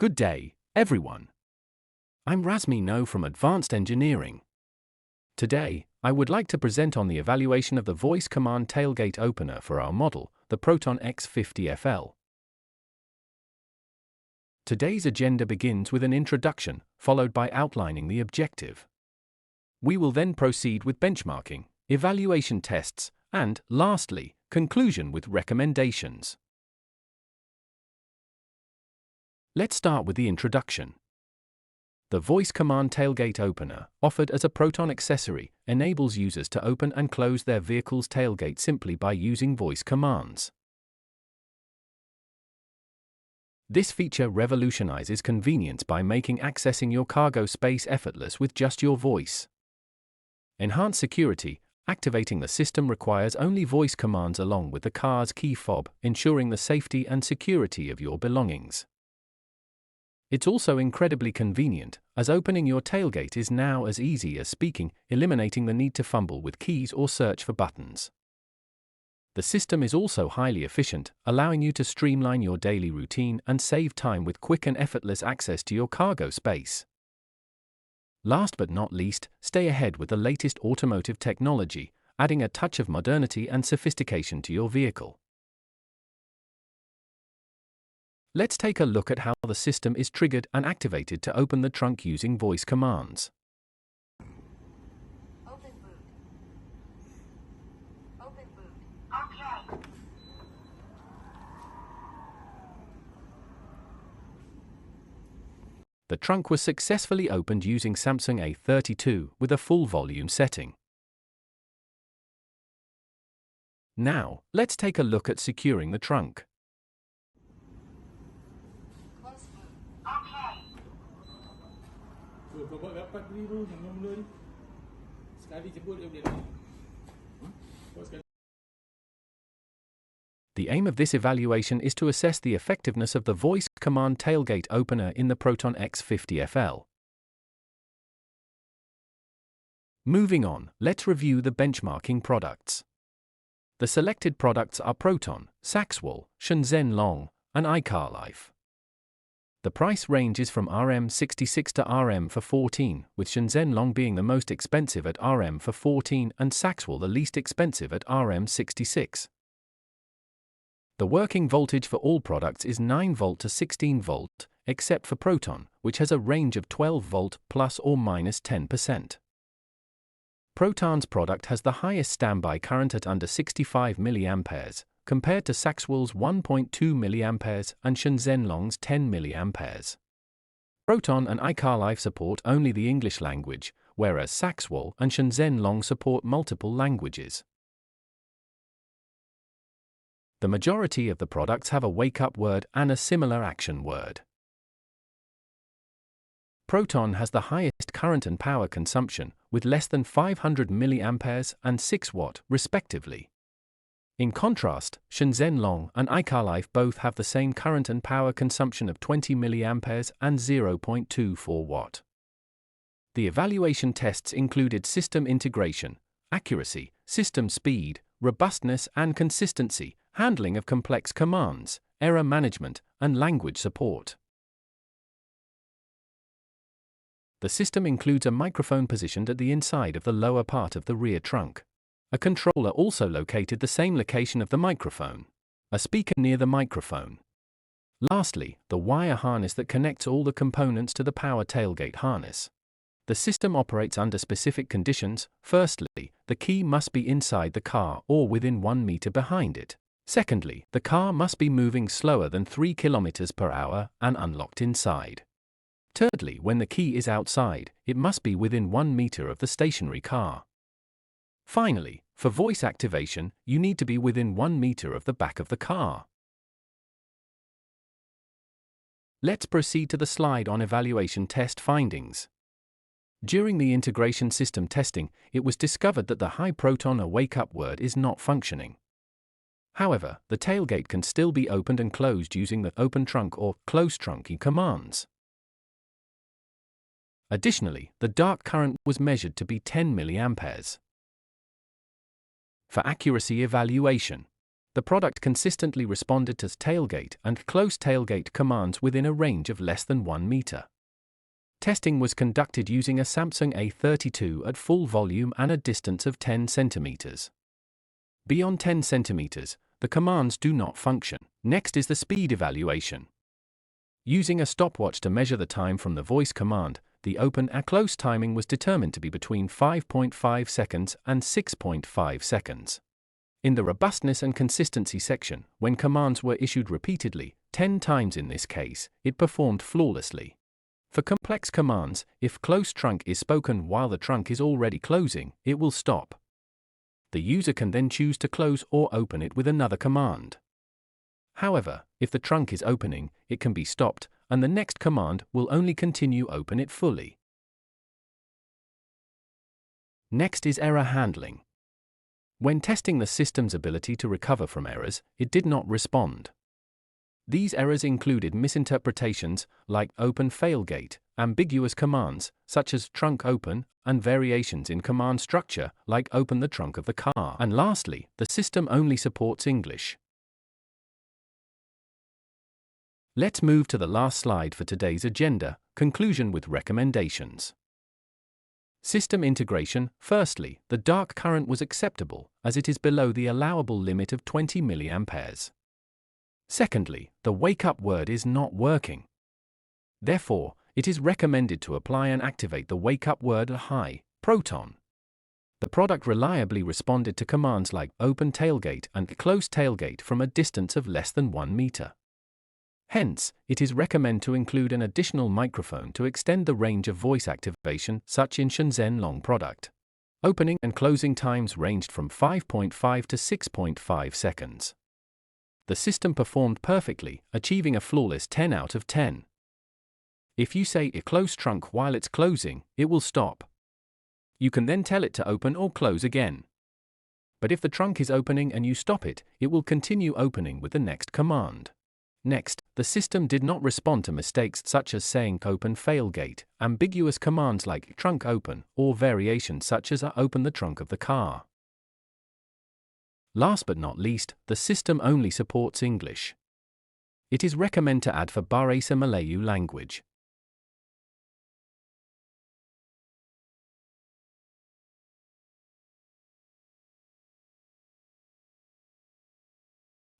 Good day, everyone. I'm Razmi No from Advanced Engineering. Today, I would like to present on the evaluation of the voice command tailgate opener for our model, the Proton X50FL. Today's agenda begins with an introduction, followed by outlining the objective. We will then proceed with benchmarking, evaluation tests, and, lastly, conclusion with recommendations. Let's start with the introduction. The voice command tailgate opener, offered as a Proton accessory, enables users to open and close their vehicle's tailgate simply by using voice commands. This feature revolutionizes convenience by making accessing your cargo space effortless with just your voice. Enhanced security. Activating the system requires only voice commands along with the car's key fob, ensuring the safety and security of your belongings. It's also incredibly convenient, as opening your tailgate is now as easy as speaking, eliminating the need to fumble with keys or search for buttons. The system is also highly efficient, allowing you to streamline your daily routine and save time with quick and effortless access to your cargo space. Last but not least, stay ahead with the latest automotive technology, adding a touch of modernity and sophistication to your vehicle. Let's take a look at how the system is triggered and activated to open the trunk using voice commands. Open boot. Open boot. Okay. The trunk was successfully opened using Samsung A32 with a full volume setting. Now, let's take a look at securing the trunk. Close boot. Okay. Kau buat rapat ni tu, yang mula ni. Sekali jemput dia boleh. Buat sekali. The aim of this evaluation is to assess the effectiveness of the voice command tailgate opener in the Proton X50FL. Moving on, let's review the benchmarking products. The selected products are Proton, Saxwell, Shenzhen Long, and iCarLife. The price range is from RM66 to RM414, with Shenzhen Long being the most expensive at RM414 and Saxwell the least expensive at RM66. The working voltage for all products is 9 volt to 16 volt, except for Proton, which has a range of 12 volt plus or minus 10%. Proton's product has the highest standby current at under 65 mA, compared to Saxwell's 1.2 mA and Shenzhen Long's 10 mA. Proton and iCarLife support only the English language, whereas Saxwell and Shenzhen Long support multiple languages. The majority of the products have a wake-up word and a similar action word. Proton has the highest current and power consumption, with less than 500 mA and 6 watt, respectively. In contrast, Shenzhen Long and iCarLife both have the same current and power consumption of 20 mA and 0.24 watt. The evaluation tests included system integration, accuracy, system speed, robustness and consistency, handling of complex commands, error management, and language support. The system includes a microphone positioned at the inside of the lower part of the rear trunk. A controller also located the same location of the microphone. A speaker near the microphone. Lastly, the wire harness that connects all the components to the power tailgate harness. The system operates under specific conditions. Firstly, the key must be inside the car or within 1 meter behind it. Secondly, the car must be moving slower than 3 km per hour and unlocked inside. Thirdly, when the key is outside, it must be within 1 meter of the stationary car. Finally, for voice activation, you need to be within 1 meter of the back of the car. Let's proceed to the slide on evaluation test findings. During the integration system testing, it was discovered that the high Proton wake-up word is not functioning. However, the tailgate can still be opened and closed using the open trunk or close trunk commands. Additionally, the dark current was measured to be 10 mA. For accuracy evaluation, The product consistently responded to tailgate and close tailgate commands within a range of less than 1 meter. Testing was conducted using a Samsung A32 at full volume and a distance of 10 centimeters. Beyond 10 centimeters, the commands do not function. Next is the speed evaluation. Using a stopwatch to measure the time from the voice command, the open and close timing was determined to be between 5.5 seconds and 6.5 seconds. In the robustness and consistency section, when commands were issued repeatedly, 10 times in this case, it performed flawlessly. For complex commands, if close trunk is spoken while the trunk is already closing, it will stop. The user can then choose to close or open it with another command. However, if the trunk is opening, it can be stopped, and the next command will only continue open it fully. Next is error handling. When testing the system's ability to recover from errors, it did not respond. These errors included misinterpretations, like open failgate, ambiguous commands, such as trunk open, and variations in command structure, like open the trunk of the car. And lastly, the system only supports English. Let's move to the last slide for today's agenda, conclusion with recommendations. System integration. Firstly, the dark current was acceptable, as it is below the allowable limit of 20 mA. Secondly, the wake-up word is not working. Therefore, it is recommended to apply and activate the wake-up word high, proton. The product reliably responded to commands like open tailgate and close tailgate from a distance of less than 1 meter. Hence, it is recommended to include an additional microphone to extend the range of voice activation, such in Shenzhen Long product. Opening and closing times ranged from 5.5 to 6.5 seconds. The system performed perfectly, achieving a flawless 10 out of 10. If you say a close trunk while it's closing, it will stop. You can then tell it to open or close again. But if the trunk is opening and you stop it, it will continue opening with the next command. Next, the system did not respond to mistakes such as saying open failgate, ambiguous commands like trunk open, or variations such as open the trunk of the car. Last but not least, the system only supports English. It is recommended to add for Bahasa Melayu language.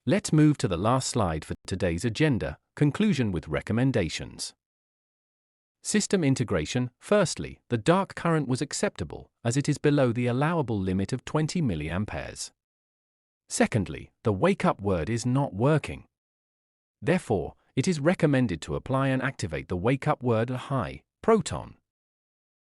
Let's move to the last slide for today's agenda, conclusion with recommendations. System integration. Firstly, the dark current was acceptable, as it is below the allowable limit of 20 mA. Secondly, the wake-up word is not working. Therefore, it is recommended to apply and activate the wake-up word high, proton.